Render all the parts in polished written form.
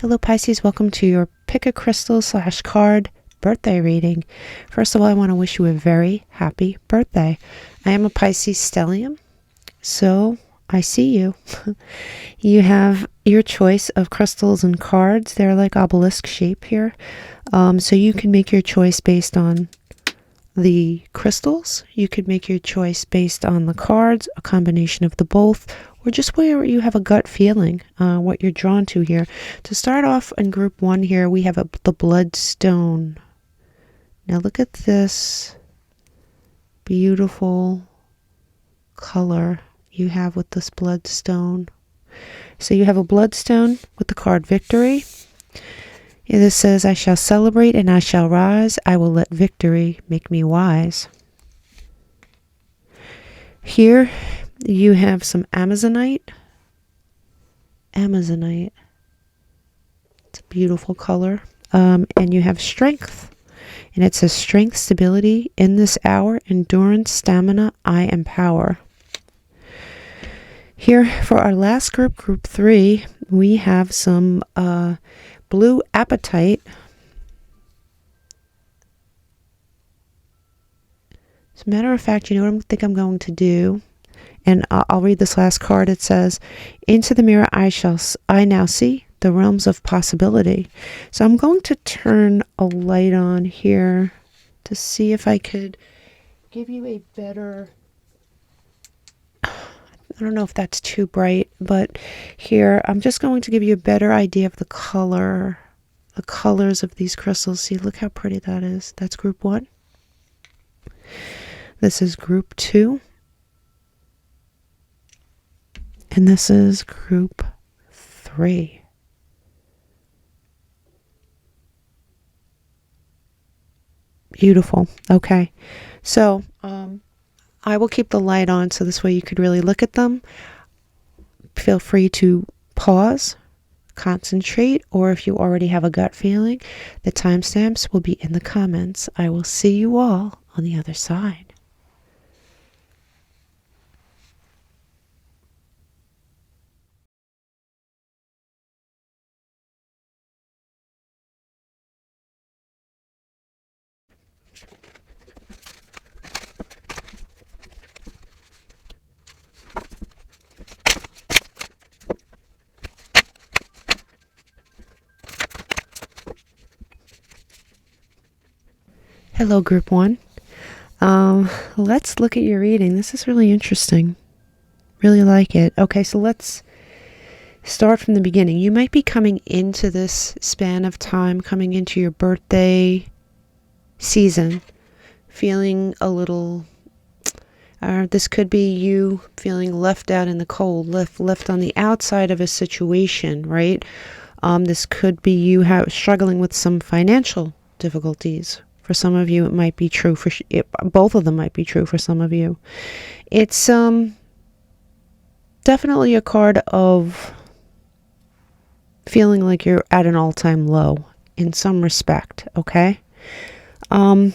Hello Pisces, welcome to your pick a crystal / card birthday reading. First of all, I want to wish you a very happy birthday. I am a Pisces stellium, so I see you. You have your choice of crystals and cards. They're like obelisk shape here. So you can make your choice based on the crystals. You could make your choice based on the cards, a combination of the both, or just where you have a gut feeling, what you're drawn to here. To start off in group 1 here, we have the bloodstone. Now look at this beautiful color you have with this bloodstone. So you have a bloodstone with the card victory. This says, I shall celebrate and I shall rise. I will let victory make me wise. Here you have some Amazonite. Amazonite. It's a beautiful color. And you have strength. And it says strength, stability, in this hour, endurance, stamina, I am power. Here for our last group, group 3, we have some blue apatite. As a matter of fact, you know what I think I'm going to do? And I'll read this last card. It says, into the mirror I now see the realms of possibility. So I'm going to turn a light on here to see if I could give you a better, I don't know if that's too bright, but here I'm just going to give you a better idea of the colors of these crystals. See, look how pretty that is. That's group 1. This is group 2. And this is group 3. Beautiful. Okay. So, I will keep the light on so this way you could really look at them. Feel free to pause, concentrate, or if you already have a gut feeling, the timestamps will be in the comments. I will see you all on the other side. Hello, group 1. Let's look at your reading. This is really interesting. Really like it. Okay, so let's start from the beginning. You might be coming into this span of time, coming into your birthday season, feeling a little, this could be you feeling left out in the cold, left on the outside of a situation, right? This could be you struggling with some financial difficulties. For some of you, it might be true. Both of them might be true for some of you. It's definitely a card of feeling like you're at an all-time low in some respect, okay? Well,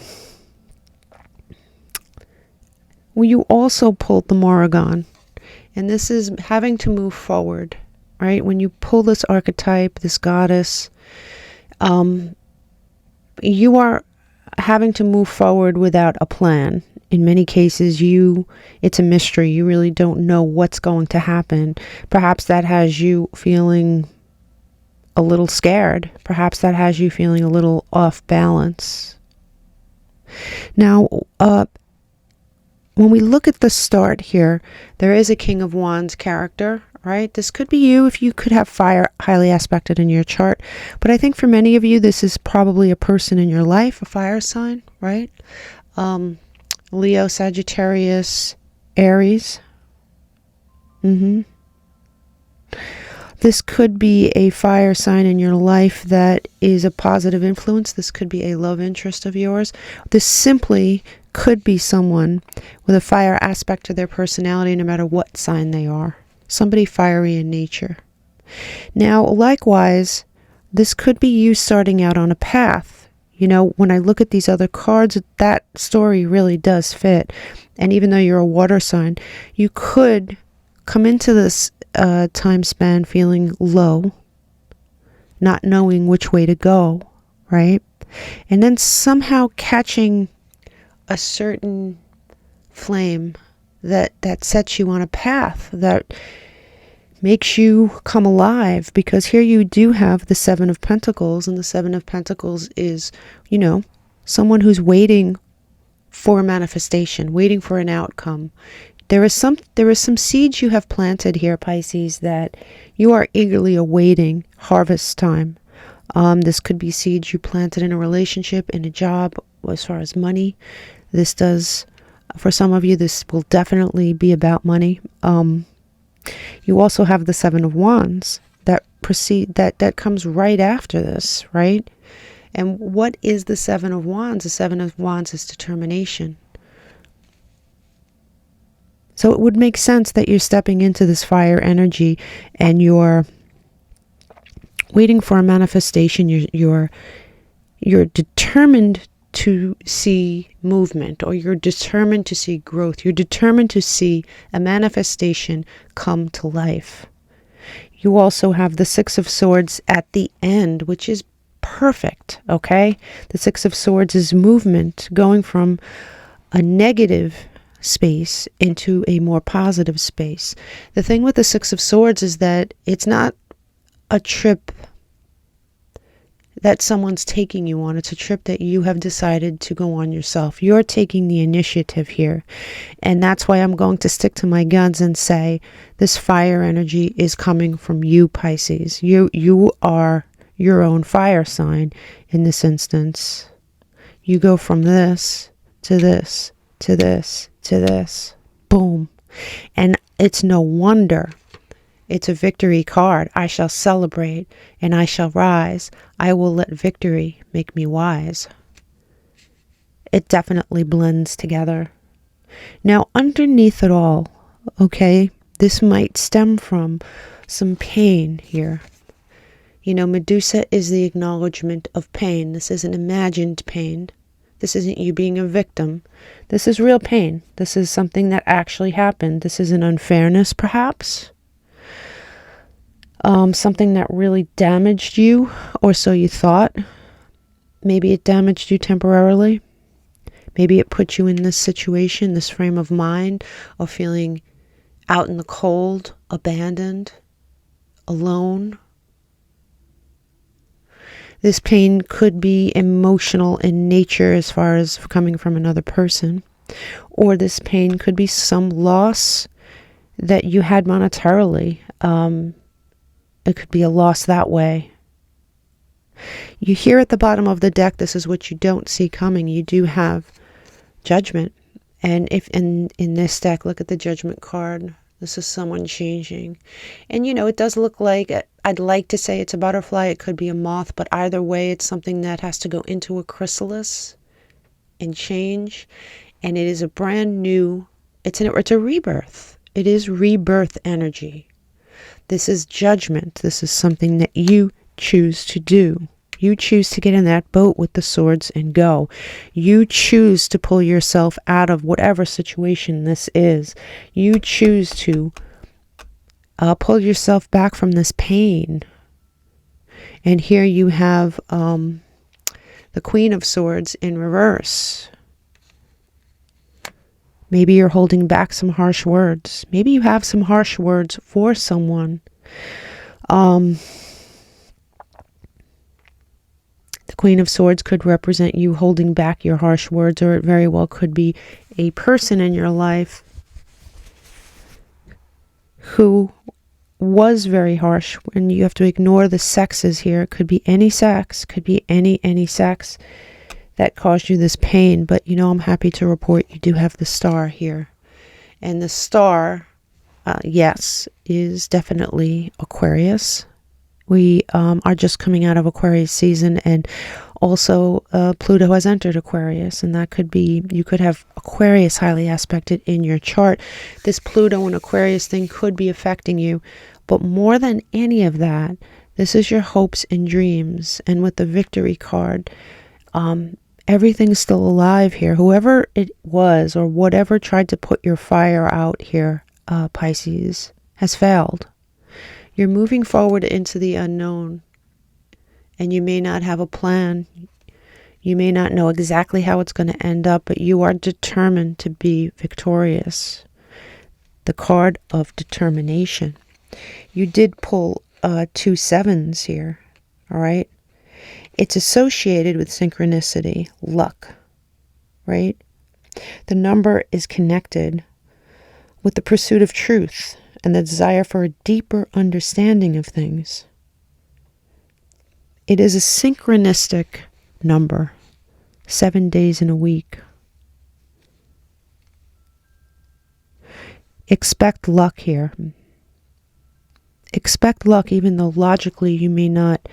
you also pulled the Morrigan, and this is having to move forward, right? When you pull this archetype, this goddess, you are having to move forward without a plan. In many cases, it's a mystery. You really don't know what's going to happen. Perhaps that has you feeling a little scared. Perhaps that has you feeling a little off balance. Now, when we look at the start here, there is a King of Wands character, right? This could be you if you could have fire highly aspected in your chart. But I think for many of you, this is probably a person in your life, a fire sign, right? Leo, Sagittarius, Aries. This could be a fire sign in your life that is a positive influence. This could be a love interest of yours. This simply could be someone with a fire aspect to their personality, no matter what sign they are. Somebody fiery in nature. Now, likewise, this could be you starting out on a path. You know, when I look at these other cards, that story really does fit. And even though you're a water sign, you could come into this time span feeling low not knowing which way to go, right? And then somehow catching a certain flame that sets you on a path that makes you come alive, because here you do have the Seven of Pentacles, and the Seven of Pentacles is, someone who's waiting for a manifestation, waiting for an outcome. There is some seeds you have planted here, Pisces, that you are eagerly awaiting harvest time. This could be seeds you planted in a relationship, in a job, as far as money. This does, for some of you, this will definitely be about money. You also have the Seven of Wands that comes right after this, right? And what is the Seven of Wands? The Seven of Wands is determination. So it would make sense that you're stepping into this fire energy and you're waiting for a manifestation. You're determined to see movement, or you're determined to see growth. You're determined to see a manifestation come to life. You also have the Six of Swords at the end, which is perfect, okay? The Six of Swords is movement, going from a negative space into a more positive space. The thing with the Six of Swords is that it's not a trip that someone's taking you on. It's a trip that you have decided to go on yourself. You're taking the initiative here. And that's why I'm going to stick to my guns and say this fire energy is coming from you, Pisces. You are your own fire sign in this instance. You go from this to this to this to this. Boom. And it's no wonder. It's a victory card. I shall celebrate and I shall rise. I will let victory make me wise. It definitely blends together. Now, underneath it all, okay, this might stem from some pain here. Medusa is the acknowledgement of pain. This isn't imagined pain. This isn't you being a victim. This is real pain. This is something that actually happened. This is an unfairness, perhaps. Something that really damaged you, or so you thought. Maybe it damaged you temporarily. Maybe it put you in this situation, this frame of mind of feeling out in the cold, abandoned, alone. This pain could be emotional in nature as far as coming from another person. Or this pain could be some loss that you had monetarily. It could be a loss that way. You hear at the bottom of the deck, this is what you don't see coming. You do have judgment. And if in this deck, look at the judgment card. This is someone changing. And it does look like, I'd like to say it's a butterfly. It could be a moth. But either way, it's something that has to go into a chrysalis and change. And it is a brand new, it's a rebirth. It is rebirth energy. This is judgment. This is something that you choose to do. You choose to get in that boat with the swords and go. You choose to pull yourself out of whatever situation this is. You choose to pull yourself back from this pain. And here you have the Queen of Swords in reverse. Maybe you're holding back some harsh words. Maybe you have some harsh words for someone. The Queen of Swords could represent you holding back your harsh words, or it very well could be a person in your life who was very harsh. And you have to ignore the sexes here. It could be any sex, could be any sex that caused you this pain. But I'm happy to report you do have the star here. And the star, yes, is definitely Aquarius. We are just coming out of Aquarius season, and also Pluto has entered Aquarius, and that could be, you could have Aquarius highly aspected in your chart. This Pluto and Aquarius thing could be affecting you, but more than any of that, this is your hopes and dreams. And with the victory card, everything's still alive here. Whoever it was or whatever tried to put your fire out here, Pisces, has failed. You're moving forward into the unknown. and you may not have a plan. You may not know exactly how it's going to end up, but you are determined to be victorious. The card of determination. You did pull 2 sevens here, all right? It's associated with synchronicity, luck, right? The number is connected with the pursuit of truth and the desire for a deeper understanding of things. It is a synchronistic number, 7 days in a week. Expect luck here. Expect luck, even though logically you may not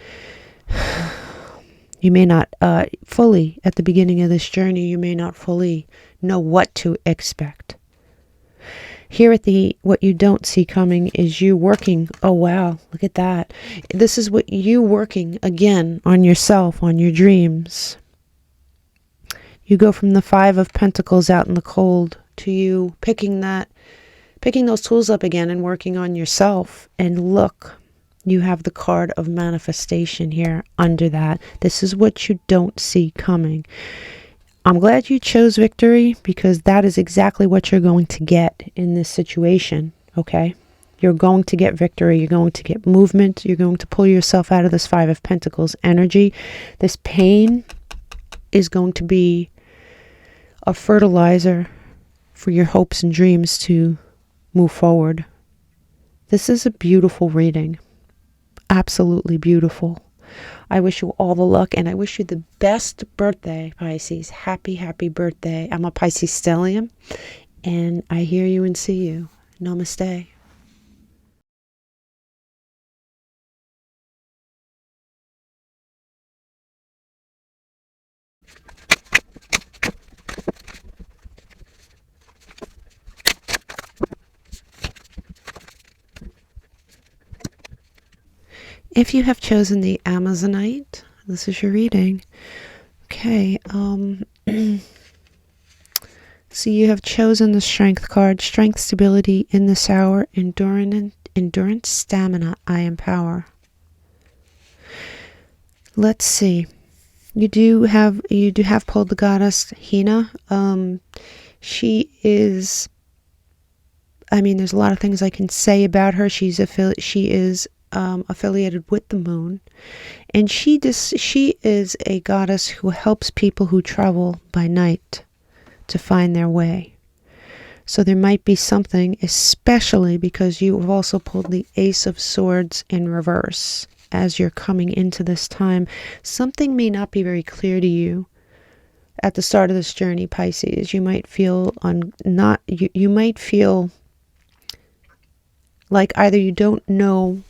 fully, at the beginning of this journey, you may not fully know what to expect. Here at what you don't see coming is you working. Oh, wow. Look at that. This is what you working again on yourself, on your dreams. You go from the 5 of Pentacles out in the cold to you picking those tools up again and working on yourself. And look, you have the card of manifestation here under that. This is what you don't see coming. I'm glad you chose victory, because that is exactly what you're going to get in this situation, okay? You're going to get victory. You're going to get movement. You're going to pull yourself out of this 5 of Pentacles energy. This pain is going to be a fertilizer for your hopes and dreams to move forward. This is a beautiful reading. Absolutely beautiful. I wish you all the luck, and I wish you the best birthday, Pisces. Happy, happy birthday. I'm a Pisces stellium, and I hear you and see you. Namaste. If you have chosen the Amazonite, this is your reading. Okay, so you have chosen the Strength card. Strength, stability in this hour, endurance, stamina, I empower. Let's see. You do have pulled the goddess Hina. She is, there's a lot of things I can say about her. She is affiliated with the moon, and she is a goddess who helps people who travel by night to find their way. So there might be something, especially because you have also pulled the Ace of Swords in reverse as you're coming into this time. Something may not be very clear to you at the start of this journey, Pisces. You might feel you might feel like either you don't know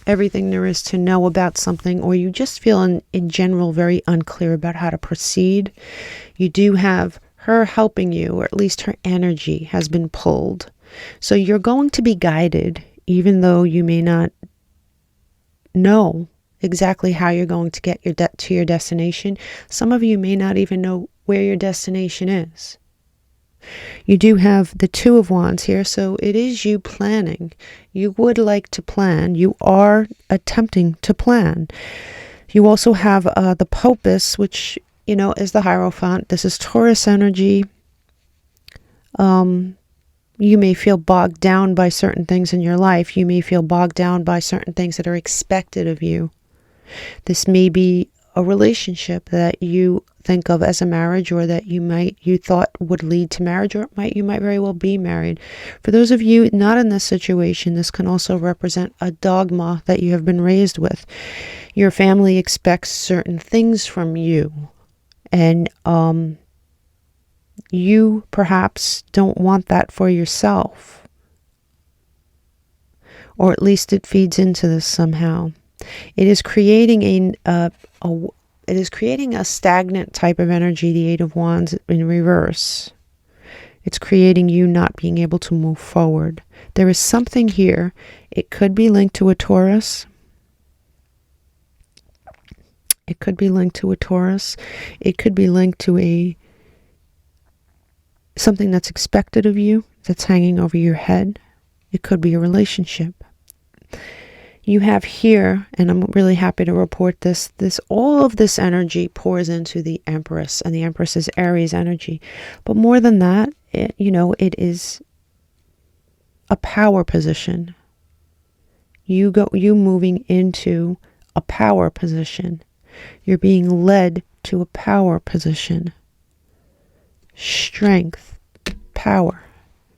everything there is to know about something, or you just feel in general very unclear about how to proceed. You do have her helping you, or at least her energy has been pulled. So you're going to be guided, even though you may not know exactly how you're going to get to your destination. Some of you may not even know where your destination is. You do have the 2 of Wands here, so it is you planning. You would like to plan. You are attempting to plan. You also have the Popus, which, is the Hierophant. This is Taurus energy. You may feel bogged down by certain things in your life. You may feel bogged down by certain things that are expected of you. This may be a relationship that you think of as a marriage, or that you thought would lead to marriage, or you might very well be married. For those of you not in this situation, this can also represent a dogma that you have been raised with. Your family expects certain things from you, and you perhaps don't want that for yourself, or at least it feeds into this somehow. It is creating a stagnant type of energy, the 8 of Wands in reverse. It's creating you not being able to move forward. There is something here. It could be linked to a Taurus. It could be linked to a Taurus. It could be linked to something that's expected of you, that's hanging over your head. It could be a relationship. you have here, and I'm really happy to report this, all of this energy pours into the Empress, and the Empress is Aries energy. But more than that, it is a power position. You moving into a power position. You're being led to a power position. Strength, power.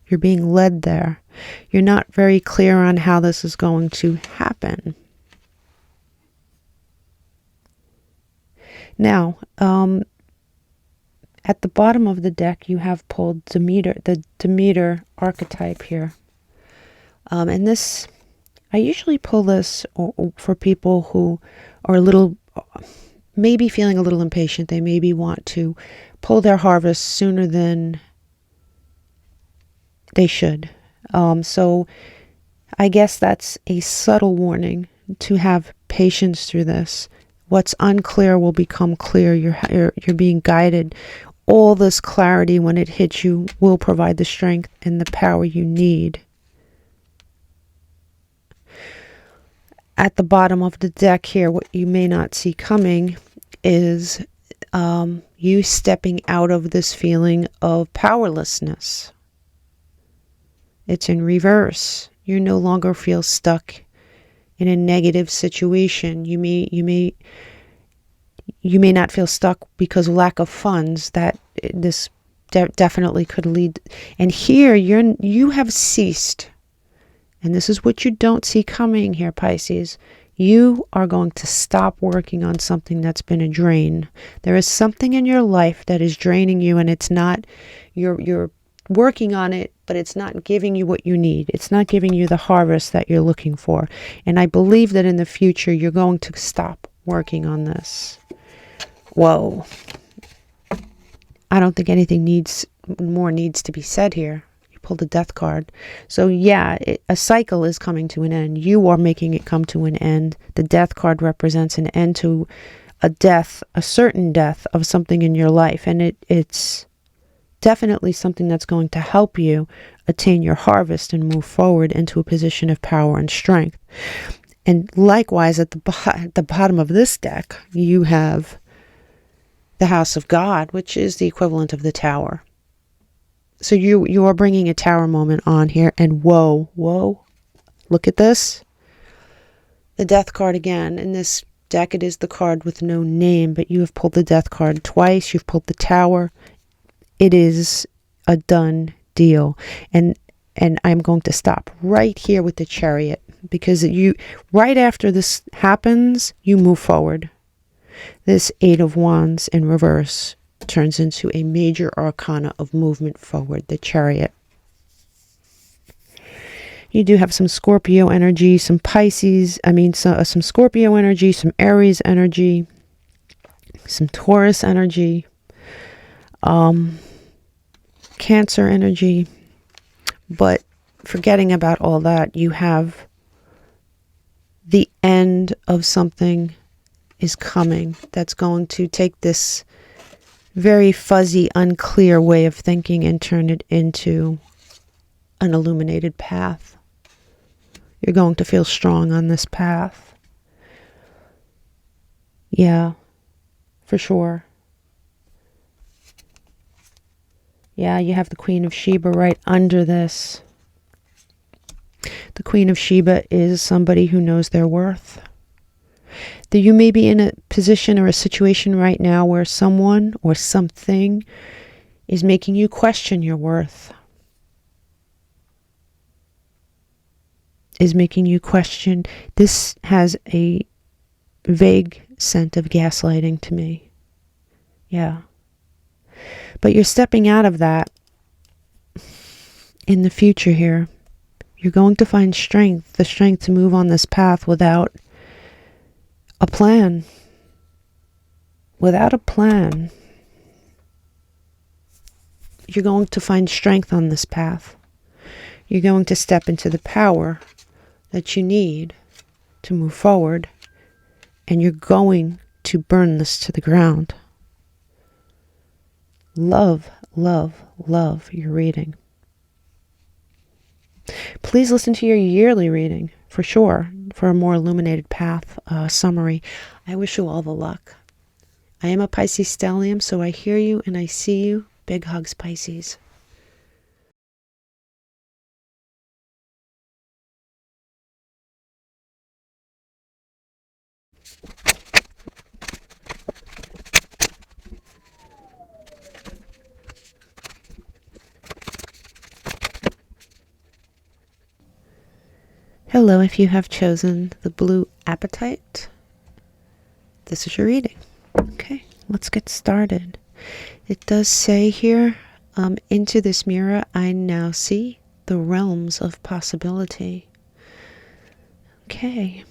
You're being led there. You're not very clear on how this is going to happen. Now, at the bottom of the deck, you have pulled Demeter, the Demeter archetype here. And this, I usually pull this for people who are maybe feeling a little impatient. They maybe want to pull their harvest sooner than they should. So I guess that's a subtle warning to have patience through this. What's unclear will become clear. You're being guided. All this clarity, when it hits you, will provide the strength and the power you need. At the bottom of the deck here, what you may not see coming is you stepping out of this feeling of powerlessness. It's in reverse. You no longer feel stuck in a negative situation. You may not feel stuck because of lack of funds. That this definitely could lead. And here you have ceased. And this is what you don't see coming here, Pisces. You are going to stop working on something that's been a drain. There is something in your life that is draining you, and it's not, you're working on it, but it's not giving you what you need. It's not giving you the harvest that you're looking for. And I believe that in the future, you're going to stop working on this. Whoa. I don't think anything more needs to be said here. Pull the Death card. So yeah, a cycle is coming to an end. You are making it come to an end. The Death card represents an end to a death, a certain death of something in your life. And it's definitely something that's going to help you attain your harvest and move forward into a position of power and strength. And likewise, at the bottom of this deck, you have the House of God, which is the equivalent of the Tower. So you are bringing a Tower moment on here, and whoa, look at this. The Death card again. In this deck, it is the card with no name, but you have pulled the Death card twice. You've pulled the Tower. It is a done deal. And I'm going to stop right here with the Chariot, because right after this happens, you move forward. This Eight of Wands in reverse turns into a major arcana of movement forward, the Chariot. You do have some Scorpio energy, some Pisces, some Scorpio energy, some Aries energy, some Taurus energy, Cancer energy. But forgetting about all that, you have the end of something is coming that's going to take this very fuzzy, unclear way of thinking and turn it into an illuminated path. You're going to feel strong on this path. Yeah, for sure. Yeah, you have the Queen of Sheba right under this. The Queen of Sheba is somebody who knows their worth. That you may be in a position or a situation right now where someone or something is making you question your worth. Is making you question. This has a vague scent of gaslighting to me. Yeah. But you're stepping out of that in the future here. You're going to find strength, the strength to move on this path without a plan. Without a plan, you're going to find strength on this path. You're going to step into the power that you need to move forward, and you're going to burn this to the ground. Love, love, love your reading. Please listen to your yearly reading for sure, for a more illuminated path summary. I wish you all the luck. I am a Pisces stellium, so I hear you and I see you. Big hugs, Pisces. Hello, if you have chosen the blue apatite, this is your reading. Okay, let's get started. It does say here, into this mirror I now see the realms of possibility. Okay.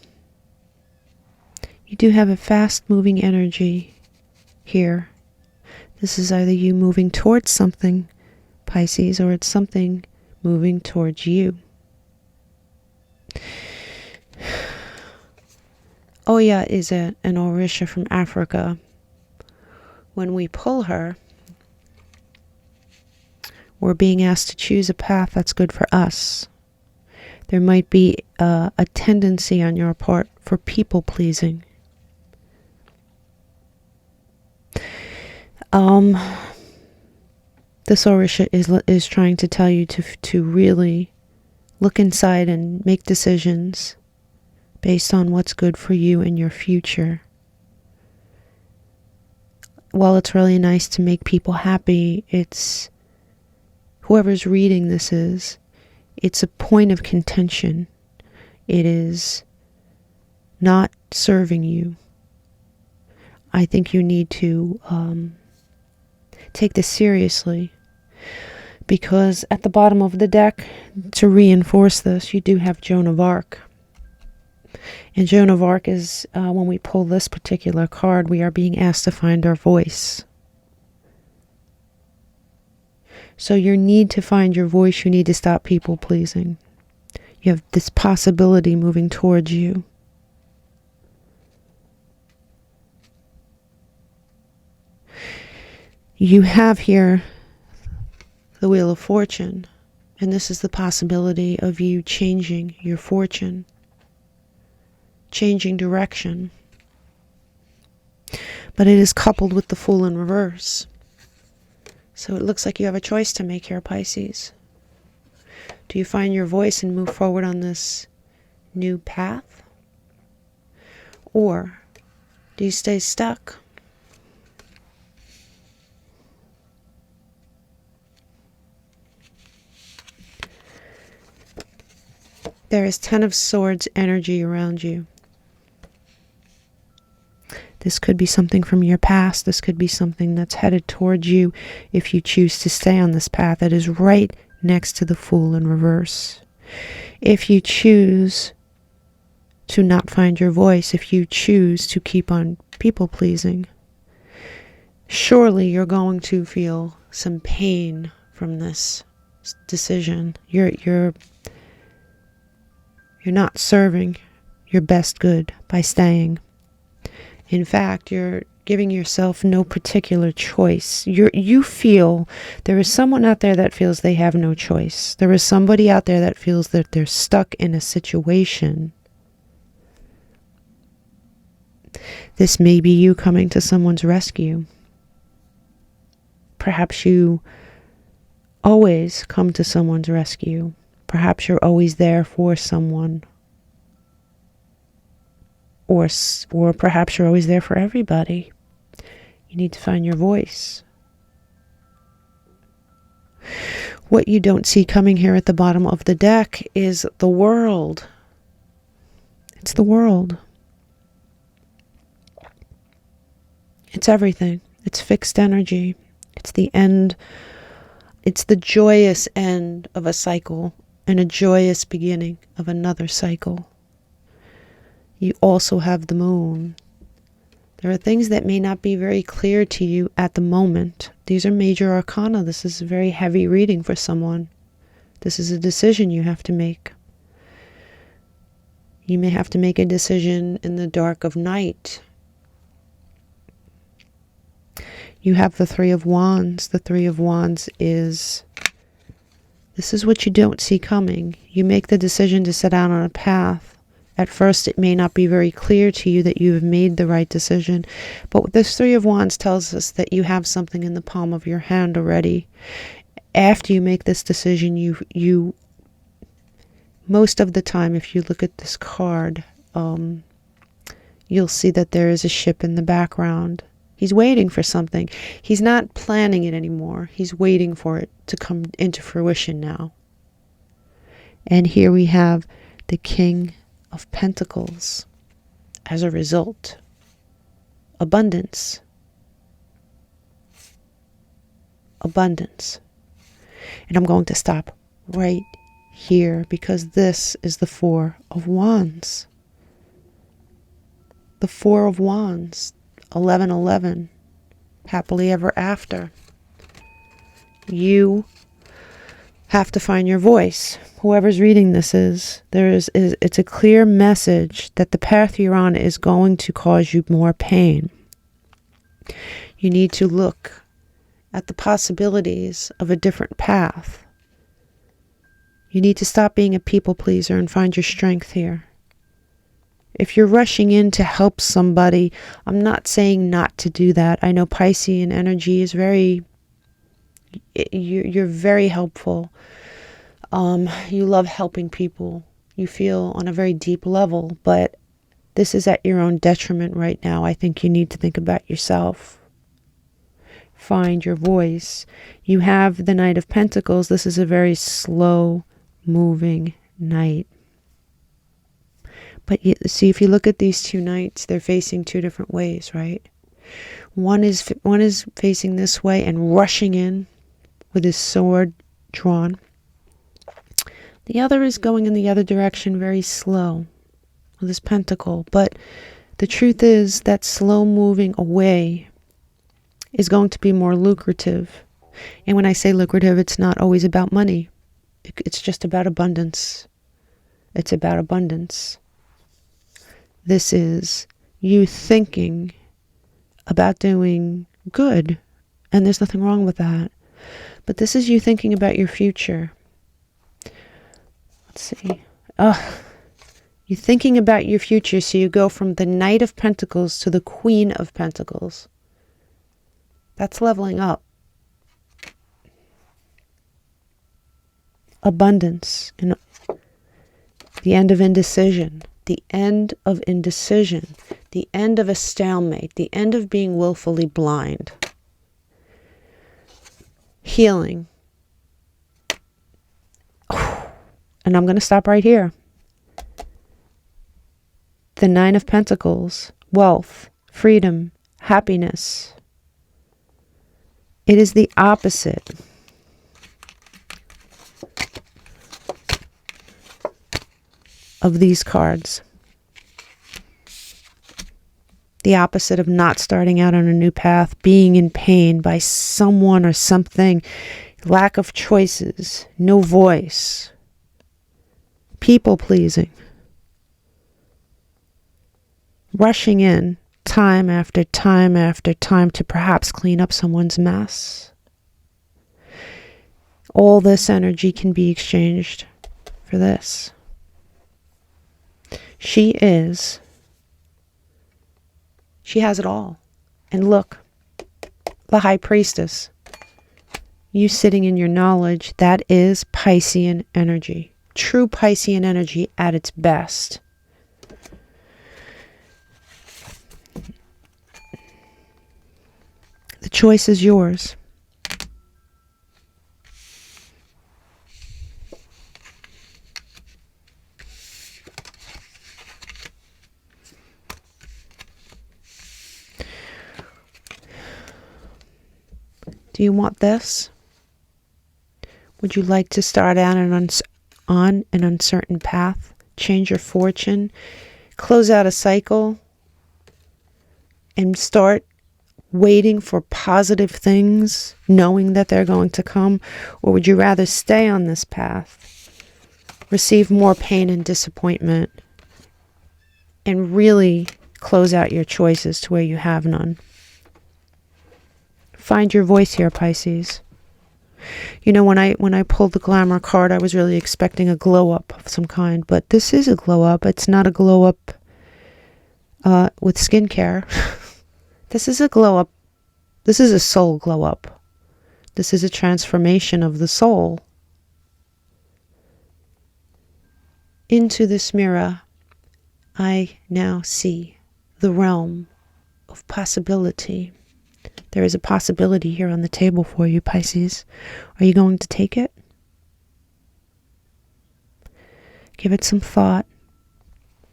You do have a fast-moving energy here. This is either you moving towards something, Pisces, or it's something moving towards you. Oya is an Orisha from Africa. When we pull her, we're being asked to choose a path that's good for us. There might be a tendency on your part for people-pleasing. This Orisha is trying to tell you to really look inside and make decisions based on what's good for you and your future. While it's really nice to make people happy, it's whoever's reading this it's a point of contention. It is not serving you. I think you need to take this seriously, because at the bottom of the deck, to reinforce this, you do have Joan of Arc. And Joan of Arc is, when we pull this particular card, we are being asked to find our voice. So you need to find your voice. You need to stop people pleasing. You have this possibility moving towards you. You have here the Wheel of Fortune, and this is the possibility of you changing your fortune, changing direction. But it is coupled with the Fool in reverse. So it looks like you have a choice to make here, Pisces. Do you find your voice and move forward on this new path? Or do you stay stuck? There is 10 of Swords energy around you. This could be something from your past. This could be something that's headed towards you if you choose to stay on this path that is right next to the Fool in reverse. If you choose to not find your voice, if you choose to keep on people-pleasing, surely you're going to feel some pain from this decision. You're not serving your best good by staying. In fact, you're giving yourself no particular choice. You feel there is someone out there that feels they have no choice. There is somebody out there that feels that they're stuck in a situation. This may be you coming to someone's rescue. Perhaps you always come to someone's rescue. Perhaps you're always there for someone. Or perhaps you're always there for everybody. You need to find your voice. What you don't see coming here at the bottom of the deck is the world. It's the world. It's everything. It's fixed energy. It's the end. It's the joyous end of a cycle and a joyous beginning of another cycle. You also have the moon. There are things that may not be very clear to you at the moment. These are major arcana. This is a very heavy reading for someone. This is a decision you have to make. You may have to make a decision in the dark of night. You have the Three of Wands. The Three of Wands is This is what you don't see coming. You make the decision to set out on a path. At first, it may not be very clear to you that you have made the right decision. But this Three of Wands tells us that you have something in the palm of your hand already. After you make this decision, you most of the time, if you look at this card, you'll see that there is a ship in the background. He's waiting for something. He's not planning it anymore. He's waiting for it to come into fruition now. And here we have the King of Pentacles. As a result, abundance. Abundance. And I'm going to stop right here because this is the Four of Wands. The Four of Wands. 1111, happily ever after. You have to find your voice. Whoever's reading this it's a clear message that the path you're on is going to cause you more pain. You need to look at the possibilities of a different path. You need to stop being a people pleaser and find your strength here. If you're rushing in to help somebody, I'm not saying not to do that. I know Piscean energy is you're very helpful. You love helping people. You feel on a very deep level, but this is at your own detriment right now. I think you need to think about yourself. Find your voice. You have the Knight of Pentacles. This is a very slow moving knight. But see, if you look at these two knights, they're facing two different ways, right? One is facing this way and rushing in with his sword drawn. The other is going in the other direction very slow with his pentacle. But the truth is that slow moving away is going to be more lucrative. And when I say lucrative, it's not always about money. It's just about abundance. It's about abundance. This is you thinking about doing good, and there's nothing wrong with that. But this is you thinking about your future. Let's see. You're thinking about your future, so you go from the Knight of Pentacles to the Queen of Pentacles. That's leveling up. Abundance and the end of indecision. The end of indecision, the end of a stalemate, the end of being willfully blind. Healing. And I'm going to stop right here. The Nine of Pentacles, wealth, freedom, happiness. It is the opposite. Of these cards. The opposite of not starting out on a new path, being in pain by someone or something, lack of choices, no voice, people pleasing, rushing in time after time after time to perhaps clean up someone's mess. All this energy can be exchanged for this. She has it all. And look, the High Priestess. You sitting in your knowledge, that is Piscean energy. True Piscean energy at its best. The choice is yours. Do you want this? Would you like to start out on an uncertain path? Change your fortune? Close out a cycle? And start waiting for positive things, knowing that they're going to come? Or would you rather stay on this path, receive more pain and disappointment, and really close out your choices to where you have none? Find your voice here, Pisces. You know, when I pulled the glamour card, I was really expecting a glow up of some kind, but this is a glow up. It's not a glow up with skincare. This is a glow up. This is a soul glow up. This is a transformation of the soul. Into this mirror, I now see the realm of possibility. There is a possibility here on the table for you, Pisces. Are you going to take it? Give it some thought.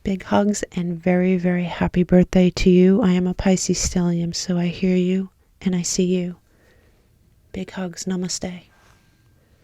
Big hugs and very, very happy birthday to you. I am a Pisces stellium, so I hear you and I see you. Big hugs. Namaste.